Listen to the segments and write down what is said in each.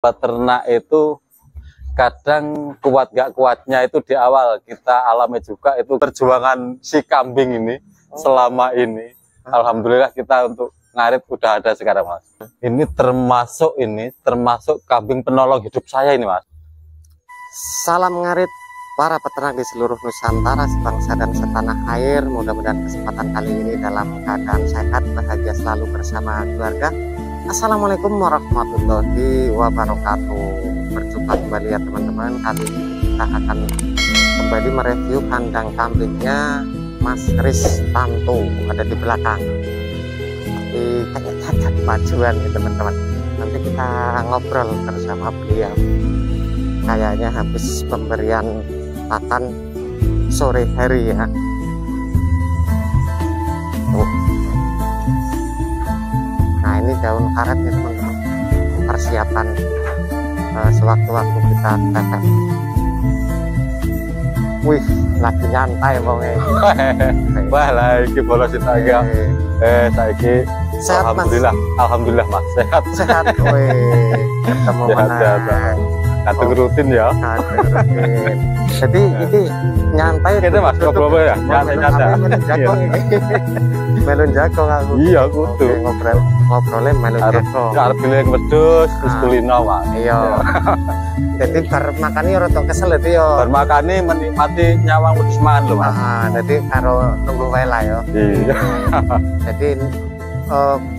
Peternak itu kadang kuat gak kuatnya itu di awal kita alami juga, itu perjuangan si kambing ini selama ini. Alhamdulillah kita untuk ngarit udah ada sekarang, Mas. Ini termasuk kambing penolong hidup saya ini, Mas. Salam ngarit para peternak di seluruh Nusantara, sebangsa dan setanah air. Mudah-mudahan kesempatan kali ini dalam keadaan sehat, bahagia selalu bersama keluarga. Assalamualaikum warahmatullahi wabarakatuh. Berjumpa kembali ya teman-teman. Kali ini kita akan kembali mereview kandang kambingnya Mas Ristanto, ada di belakang. Kayak cacat pacuan nih teman-teman. Nanti kita ngobrol bersama beliau. Kayaknya habis pemberian pakan sore hari ya. Nah ini daun karet ya teman-teman, persiapan sewaktu-waktu kita tetes. Wih, lagi nyantai mongnya. Wah, lagi bolos itu agak. Saiki Sehat, alhamdulillah, Mas. alhamdulillah Mas, sehat. Sehat, wih. Ketemu mana? Kadang rutin ya. Rutin. Jadi ini nyantai. Kita Mas, ngobrol ya, nyantai-nyantai. Melon jagong ini. Melon jagong aku. Iya, kudu. Ngobrolnya melon jagong. Arep pilih wedhus terus kulino, Mas. Iya. Jadi bar makane rada kesel itu ya. Bar makane menikmati nyawang wedhus mangan lho, Mas. Jadi karo nunggu wae lah ya. Iya. Jadi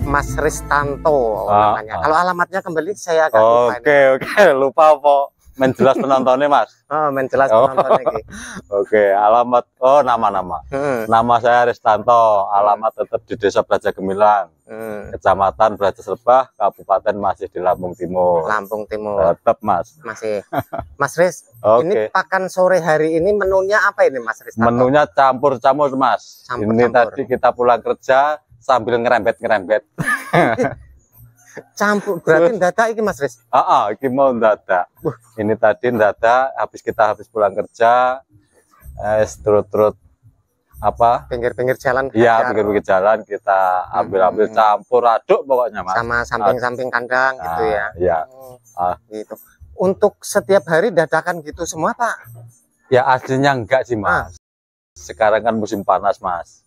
Mas Ristanto namanya. Kalau alamatnya kembali saya akan lupa. Oke, lupa apa? Menjelas penontonnya, Mas. Menjelas penontonnya iki. Oke, alamat nama-nama. Nama saya Ristanto, alamat tetap di Desa Braja Gemilang. Kecamatan Braja Lebah, Kabupaten masih di Lampung Timur. Lampung Timur. Tetap, Mas. Masih. Mas Riz, ini pakan sore hari ini menunya apa ini, Mas Riz? Menunya campur-campur, Mas. Ini tadi kita pulang kerja sambil ngerembet-ngerembet. Campur berarti dadak iki Mas Riz? Iki mau dadak. Ini tadi dadak habis pulang kerja, turut-turut apa? Pinggir-pinggir jalan. Iya, pinggir-pinggir jalan kita ambil campur aduk pokoknya, Mas. Sama samping-samping kandang gitu ya. Iya. Gitu. Untuk setiap hari dadakan gitu semua, Pak? Ya aslinya enggak sih, Mas. Sekarang kan musim panas, Mas.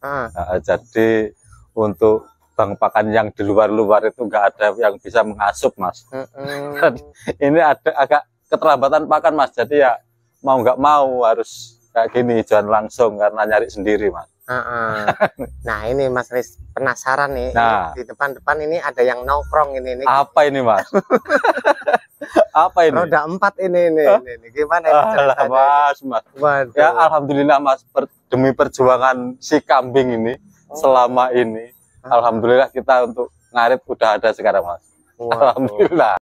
Jadi untuk bang pakan yang di luar-luar itu enggak ada yang bisa mengasup, Mas. Ini ada agak keterlambatan pakan, Mas. Jadi ya mau nggak mau harus kayak gini, jangan langsung karena nyari sendiri, Mas. Nah ini Mas Riz penasaran nih. Nah, di depan-depan ini ada yang nongkrong ini. Apa ini, Mas? Apa ini? Roda 4 ini. Gimana ini ceritanya? Mas. Ya alhamdulillah, Mas, demi perjuangan si kambing ini selama ini, alhamdulillah kita untuk ngarit udah ada sekarang, Mas. Alhamdulillah.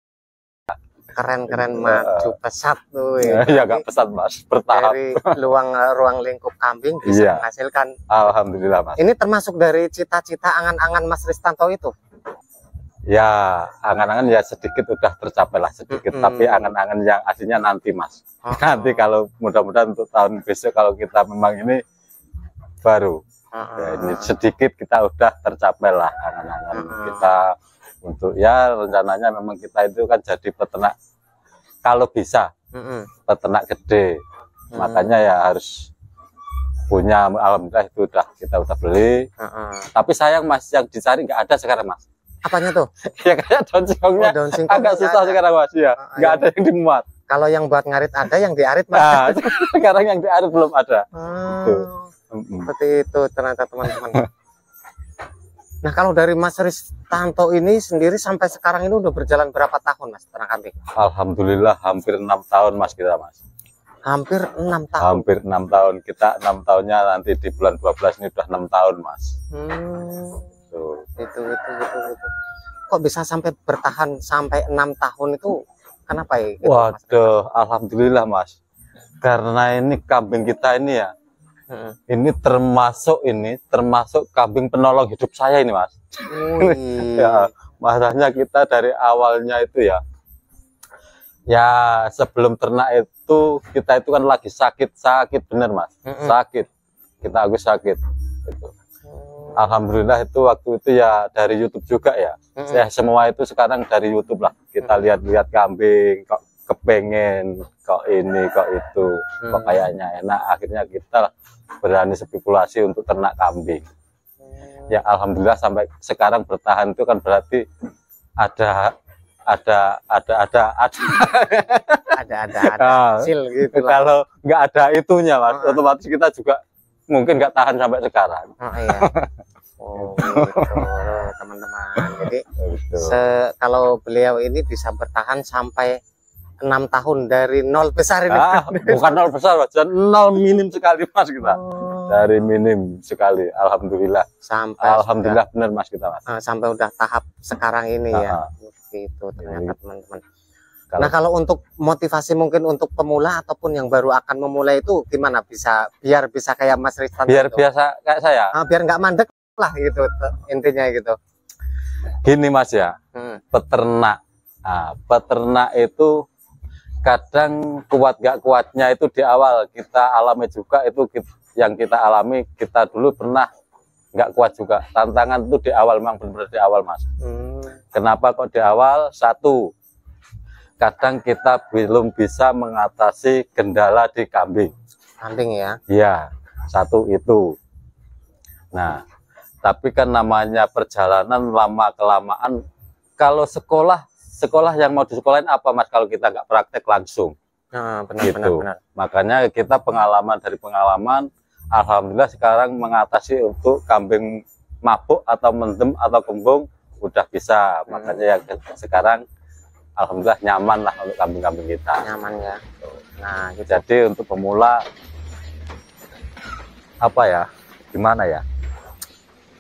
Keren maju pesat tuh ya. Ya gak pesat, Mas, bertahap. Dari ruang lingkup kambing bisa menghasilkan. Alhamdulillah, Mas. Ini termasuk dari cita-cita angan-angan Mas Ristanto itu? Ya angan-angan ya sedikit udah tercapai lah sedikit, tapi angan-angan yang aslinya nanti, Mas. Nanti kalau mudah-mudahan untuk tahun besok kalau kita memang ini baru ya, ini sedikit kita udah tercapai lah angan-angan kita untuk ya rencananya memang kita itu kan jadi peternak kalau bisa peternak gede, makanya ya harus punya, alhamdulillah itu kita udah beli. Tapi sayang, Mas, yang dicari nggak ada sekarang, Mas. Apanya tuh? Ya kayak daun singkongnya agak susah sekarang, Mas, ya nggak ada yang dimuat. Kalau yang buat ngarit ada, yang diarit Mas. Sekarang yang diarit belum ada. Seperti itu ternyata teman-teman. Nah kalau dari Mas Ristanto ini sendiri sampai sekarang ini udah berjalan berapa tahun, Mas, ternak kambing? Alhamdulillah hampir 6 tahun, Mas, kita, Mas. Hampir 6 tahun. Hampir 6 tahun. Kita 6 tahunnya nanti di bulan 12 ini udah 6 tahun, Mas. Itu. Kok bisa sampai bertahan sampai 6 tahun itu kenapa ya? Gitu, waduh, Mas? Alhamdulillah, Mas. Karena ini kambing kita ini ya. Ini termasuk kambing penolong hidup saya ini, Mas. Ya, masalahnya kita dari awalnya itu ya sebelum ternak itu kita itu kan lagi sakit bener, Mas. Sakit, kita agak sakit gitu. Alhamdulillah itu waktu itu ya dari YouTube juga ya. Ya semua itu sekarang dari YouTube lah. Kita lihat-lihat kambing, kok kepengen, kok ini, kok itu, kok kayaknya enak. Akhirnya kita berani spekulasi untuk ternak kambing. Ya alhamdulillah sampai sekarang bertahan itu kan berarti ada hasil gitu. Kalau nggak ada itunya mas, otomatis kita juga mungkin nggak tahan sampai sekarang. Oh iya. Oh gitu teman-teman. Jadi kalau beliau ini bisa bertahan sampai 6 tahun dari nol besar ini. Bukan nol besar mas, nol minim sekali mas kita. Dari minim sekali, alhamdulillah. Sampai alhamdulillah benar mas kita mas. Sampai udah tahap sekarang ini ya. Gitu ternyata teman-teman. Nah kalau untuk motivasi mungkin untuk pemula ataupun yang baru akan memulai itu gimana biar bisa kayak Mas Rizwan? Biar biasa kayak saya. Biar nggak mandek lah gitu intinya gitu. Gini mas ya, peternak. Peternak itu kadang kuat gak kuatnya itu di awal kita alami juga itu yang kita alami kita dulu pernah nggak kuat juga. Tantangan itu di awal memang benar-benar di awal mas. Kenapa kok di awal? Satu, kadang kita belum bisa mengatasi kendala di kambing. Kambing ya? Iya, satu itu. Nah, tapi kan namanya perjalanan lama kelamaan. Kalau sekolah yang mau disekolahin apa mas? Kalau kita nggak praktek langsung. Benar. Makanya kita pengalaman dari pengalaman, alhamdulillah sekarang mengatasi untuk kambing mabuk atau mendem atau kembung udah bisa. Makanya yang sekarang alhamdulillah nyaman lah untuk kambing-kambing kita. Nyaman ya. Nah, gitu. Jadi untuk pemula apa ya? Gimana ya?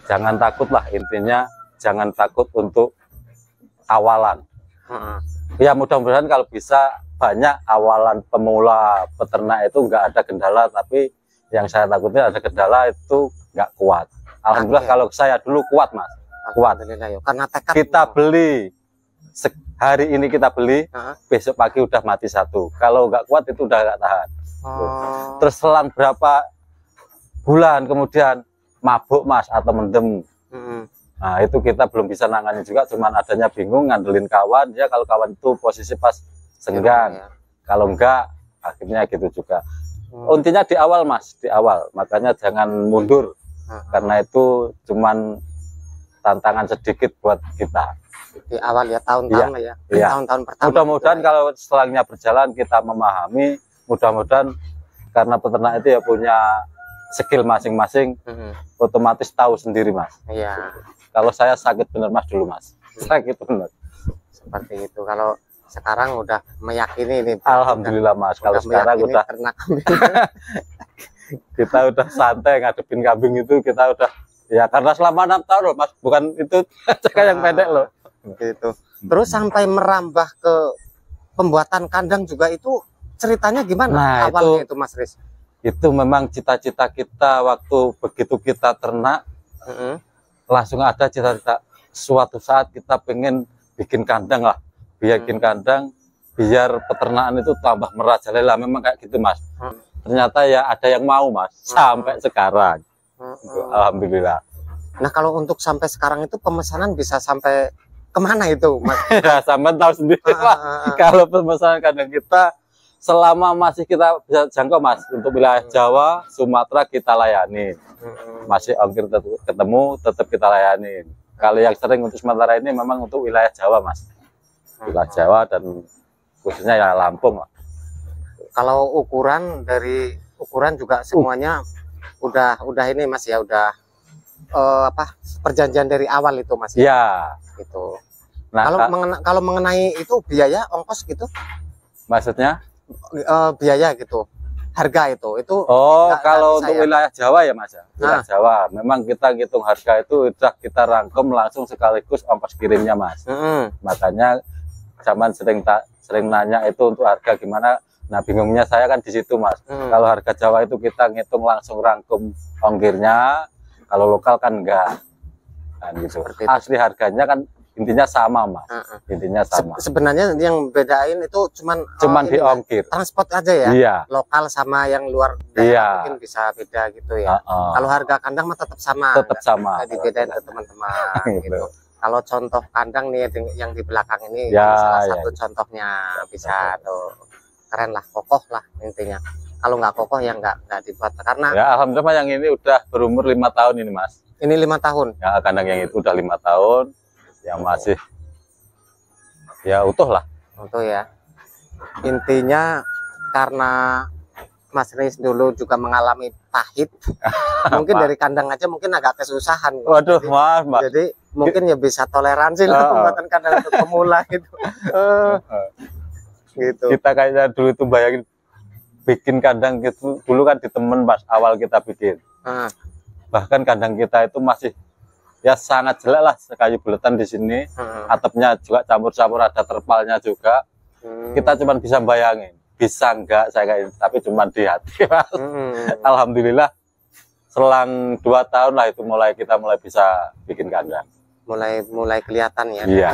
Jangan takut lah, intinya jangan takut untuk awalan. Ya mudah-mudahan kalau bisa banyak awalan pemula peternak itu nggak ada kendala, tapi yang saya takutnya ada kendala itu nggak kuat. Alhamdulillah kalau saya dulu kuat mas, kuat. Karena tekad kita beli hari ini kita beli, besok pagi udah mati satu. Kalau nggak kuat itu udah nggak tahan. Terus selang berapa bulan kemudian mabuk mas atau mendem. Nah itu kita belum bisa nangani juga, cuman adanya bingung ngandelin kawan ya. Kalau kawan itu posisi pas senggang, kalau enggak akhirnya gitu juga. Intinya di awal mas, di awal. Makanya jangan mundur, karena itu cuman tantangan sedikit buat kita di awal ya, tahun-tahun ya. Tahun-tahun pertama. Mudah-mudahan kalau setelahnya berjalan kita memahami, mudah-mudahan karena peternak itu ya punya skill masing-masing, otomatis tahu sendiri mas. Iya. Kalau saya sakit bener mas dulu mas, sakit bener. Seperti itu. Kalau sekarang udah meyakini ini. Alhamdulillah mas. Kalau sekarang udah ternak kita udah santai ngadepin kambing itu, kita udah ya karena selama 6 tahun loh mas, bukan itu cakap yang pendek loh. Gitu. Terus sampai merambah ke pembuatan kandang juga itu ceritanya gimana? Nah, awalnya itu Mas Riz? Itu memang cita-cita kita waktu begitu kita ternak, langsung ada cita-cita suatu saat kita pengen bikin kandang lah, bikin kandang biar peternakan itu tambah merajalela. Memang kayak gitu mas. Ternyata ya ada yang mau mas, sampai sekarang. Alhamdulillah. Nah kalau untuk sampai sekarang itu pemesanan bisa sampai kemana itu mas? Ya sampai tahu sendiri kalau pemesanan kandang kita selama masih kita bisa jangkau mas, untuk wilayah Jawa, Sumatera kita layani. Masih ongkir ketemu tetap kita layani. Kalau yang sering untuk sementara ini memang untuk wilayah Jawa mas, wilayah Jawa dan khususnya ya Lampung lah. Kalau ukuran dari ukuran juga semuanya udah ini mas ya, udah apa perjanjian dari awal itu mas ya? Ya gitu. Nah kalau mengenai itu biaya ongkos gitu maksudnya? Biaya gitu, harga itu kalau untuk wilayah Jawa ya mas ya, wilayah Jawa memang kita ngitung harga itu udah kita rangkum langsung sekaligus ongkos kirimnya mas. Makanya zaman sering nanya itu untuk harga gimana. Nah bingungnya saya kan di situ mas. Kalau harga Jawa itu kita ngitung langsung rangkum ongkirnya, kalau lokal kan enggak kan gitu. Asli harganya kan intinya sama mas. Intinya sama. Sebenarnya yang bedain itu cuman di ongkir transport aja ya. Iya. Lokal sama yang luar daerah mungkin bisa beda gitu ya. Kalau harga kandang mah tetap sama. Tetap sama. Nggak dibedain ke teman-teman gitu. Kalau contoh kandang nih yang di belakang ini ya, salah satu contohnya bisa tuh keren lah, kokoh lah intinya. Kalau nggak kokoh ya nggak dibuat karena ya alhamdulillah yang ini udah berumur 5 tahun ini mas. Ini 5 tahun. Ya kandang yang itu udah 5 tahun, yang masih ya utuh lah. Utuh ya. Intinya karena Mas Riz dulu juga mengalami pahit, mungkin dari kandang aja mungkin agak kesusahan. Waduh mas. Jadi mungkin ya bisa toleransi lah pembuatan kandang untuk pemula gitu. Gitu. Kita kayaknya dulu itu bayangin bikin kandang gitu dulu kan di temen mas awal kita bikin. Bahkan kandang kita itu masih ya sangat jelek lah, kayu buletan di sini, atapnya juga campur-campur ada terpalnya juga. Kita cuma bisa bayangin, bisa enggak saya kayak, tapi cuma di hati. Alhamdulillah selang 2 tahun lah itu kita mulai bisa bikin kandang. Mulai kelihatan ya. Iya.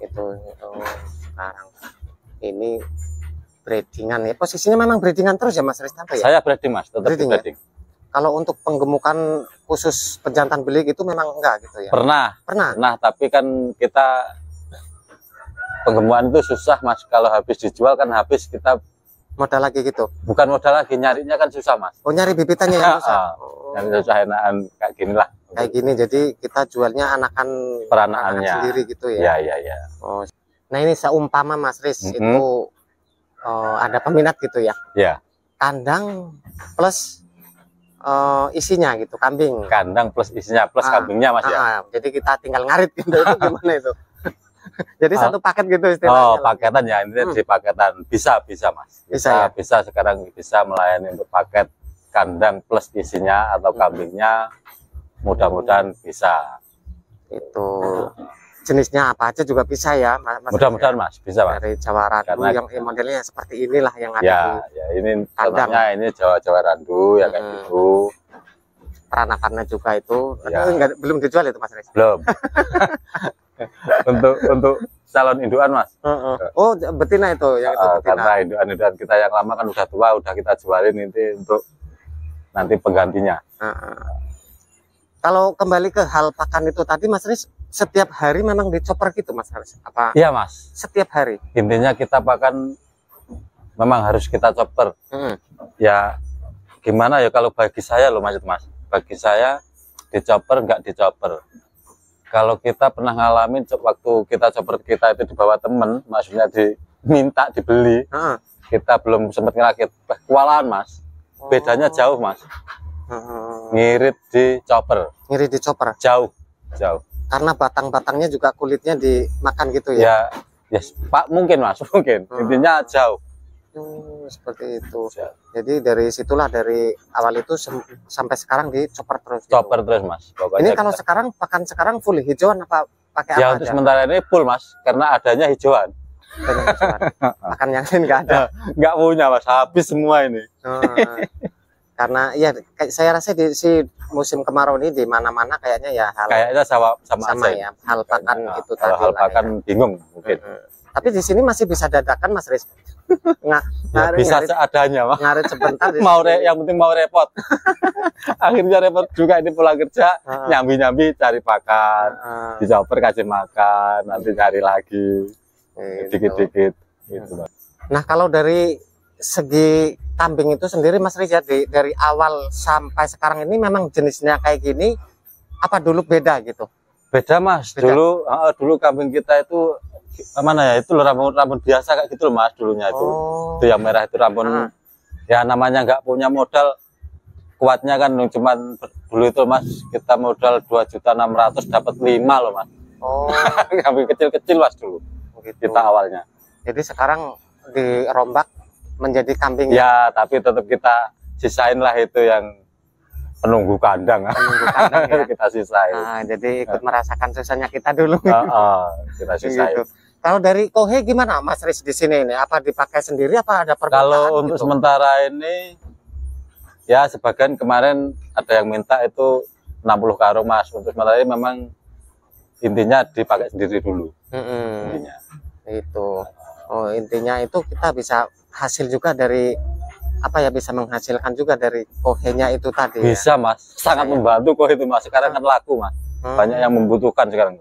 Itu sekarang ini breedingan ya, posisinya memang breedingan terus ya Mas Riz ya? Saya breeding mas, tetap breeding. Ya? Kalau untuk penggemukan khusus pejantan belik itu memang enggak gitu ya? Pernah, tapi kan kita penggemukan itu susah mas, kalau habis dijual kan habis kita modal lagi gitu? Bukan modal lagi, nyarinya kan susah mas. Oh nyari bibitannya yang susah? Yang susah enakan kayak gini lah. Kayak gini, jadi kita jualnya anakan peranakannya sendiri gitu ya? Iya. Oh. Nah ini seumpama Mas Riz itu ada peminat gitu ya? Iya. Kandang plus isinya gitu, kambing. Kandang plus isinya plus kambingnya mas ya. Jadi kita tinggal ngarit gitu, itu gimana itu? Jadi satu paket gitu istilahnya. Paketan ya, ini di paketan bisa mas. Bisa sekarang bisa melayani untuk paket kandang plus isinya atau kambingnya, mudah-mudahan bisa. Itu jenisnya apa aja juga bisa ya mas. Mudah-mudahan mas bisa mas. Dari Jawa Randu yang modelnya seperti inilah yang ada ya ini contohnya ini Jawa Randu ya kayak gitu. Peranakannya juga itu belum dijual itu mas Riz? Belum. untuk calon induan mas. Oh betina itu yang itu betina. Karena induan kita yang lama kan udah tua, udah kita jualin ini untuk nanti penggantinya. Kalau kembali ke hal pakan itu tadi Mas Riz, setiap hari memang dicoper gitu Mas Riz? Apa? Iya mas. Setiap hari? Intinya kita pakan memang harus kita chopper. Ya gimana ya kalau bagi saya loh mas, bagi saya dicoper nggak dicoper. Kalau kita pernah ngalamin waktu kita chopper kita itu dibawa temen, maksudnya diminta dibeli, kita belum sempat ngerakit, kewalahan mas. Bedanya jauh mas. Ngirit di chopper jauh karena batang-batangnya juga kulitnya dimakan gitu ya? Ya Pak mungkin mas, mungkin intinya jauh. Seperti itu. Jadi dari situlah, dari awal itu sampai sekarang di chopper terus terus mas. Pokoknya ini kalau sekarang pakan sekarang full hijauan apa pakai ya? Untuk sementara ini full mas, karena adanya hijauan. Pakan yang lain nggak ada? Nggak punya mas, habis semua ini. Karena ya saya rasa di musim kemarau ini di mana-mana kayaknya ya kayaknya sama ya, hal pakan itu tadi. Hal pakan ya. Bingung mungkin. Tapi di sini masih bisa dadakan Mas Riz. Bisa seadanya mas. Ngarit sebentar. Yang penting mau repot. Akhirnya repot juga ini pulang kerja, nyambi cari pakan, dicoper kasih makan, nanti cari lagi dikit-dikit. Gitu. Nah kalau dari segi kambing itu sendiri Mas Riz ya, dari awal sampai sekarang ini memang jenisnya kayak gini apa dulu beda gitu? Beda mas. Beda. Dulu kambing kita itu mana ya, itu rambut biasa kayak gitu loh mas dulunya itu. Itu yang merah itu rambut ya namanya nggak punya modal, kuatnya kan cuman dulu itu mas kita modal 2.600.000 dapat 5 loh mas. Kambing kecil-kecil mas dulu gitu. Kita awalnya. Jadi sekarang dirombak menjadi kambing ya, tapi tetap kita sisain lah itu yang penunggu kandang ya. Kita sisain. Jadi ikut merasakan susahnya kita dulu. Kita sisain. Gitu. Kalau dari Kohe gimana Mas Riz di sini ini? Apa dipakai sendiri apa ada permintaan? Kalau untuk sementara ini ya sebagian kemarin ada yang minta itu 60 karung mas. Untuk sementara ini memang intinya dipakai sendiri dulu. Mm-mm. Intinya. Itu. Oh, intinya itu kita bisa hasil juga dari apa ya, bisa menghasilkan juga dari kohenya itu tadi. Bisa Mas, sangat membantu kok itu Mas. Sekarang kan laku Mas, banyak yang membutuhkan sekarang.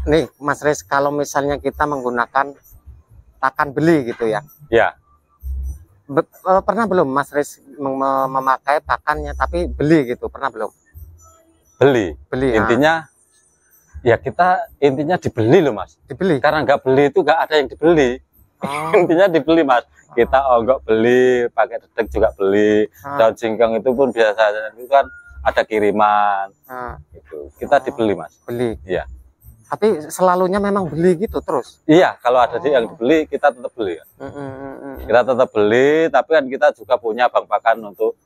Nih Mas Riz, kalau misalnya kita menggunakan pakan beli gitu ya. Ya. Pernah belum Mas Riz memakai pakannya tapi beli gitu? Pernah belum? Beli. Beli. Intinya ya kita intinya dibeli loh Mas. Dibeli. Karena nggak beli itu nggak ada yang dibeli. Intinya dibeli Mas. Kita onggok beli, pakai dedek juga beli. Daun singkong itu pun biasanya itu kan ada kiriman. Gitu. Kita dibeli Mas. Beli. Iya. Tapi selalunya memang beli gitu terus. Iya, kalau ada yang dibeli kita tetap beli. Kita tetap beli, tapi kan kita juga punya bank pakan untuk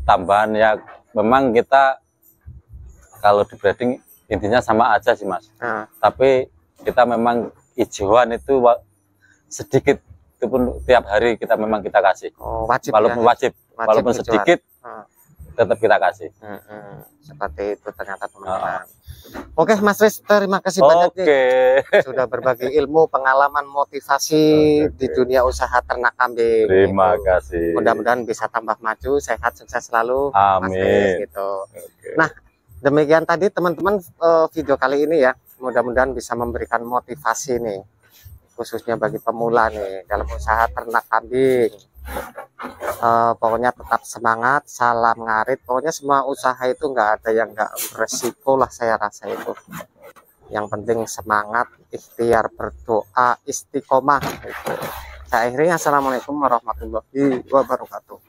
tambahan ya. Memang kita kalau di breeding intinya sama aja sih Mas. Tapi kita memang hijauan itu sedikit, itu pun tiap hari kita memang kita kasih. Wajib. Walaupun ya? wajib walaupun sedikit tetap kita kasih. Seperti itu ternyata teman-teman. Oke Mas Riz, terima kasih banyak nih sudah berbagi ilmu, pengalaman, motivasi di dunia usaha ternak kambing. Terima kasih. Mudah-mudahan bisa tambah maju, sehat, sukses selalu. Amin. Mas Riz, gitu. Nah, demikian tadi teman-teman video kali ini ya. Mudah-mudahan bisa memberikan motivasi nih, khususnya bagi pemula nih dalam usaha ternak kambing. Pokoknya tetap semangat, salam ngarit. Pokoknya semua usaha itu nggak ada yang nggak beresiko lah, saya rasa itu. Yang penting semangat, ikhtiar, berdoa, istiqomah. Saya akhiri, assalamualaikum warahmatullahi wabarakatuh.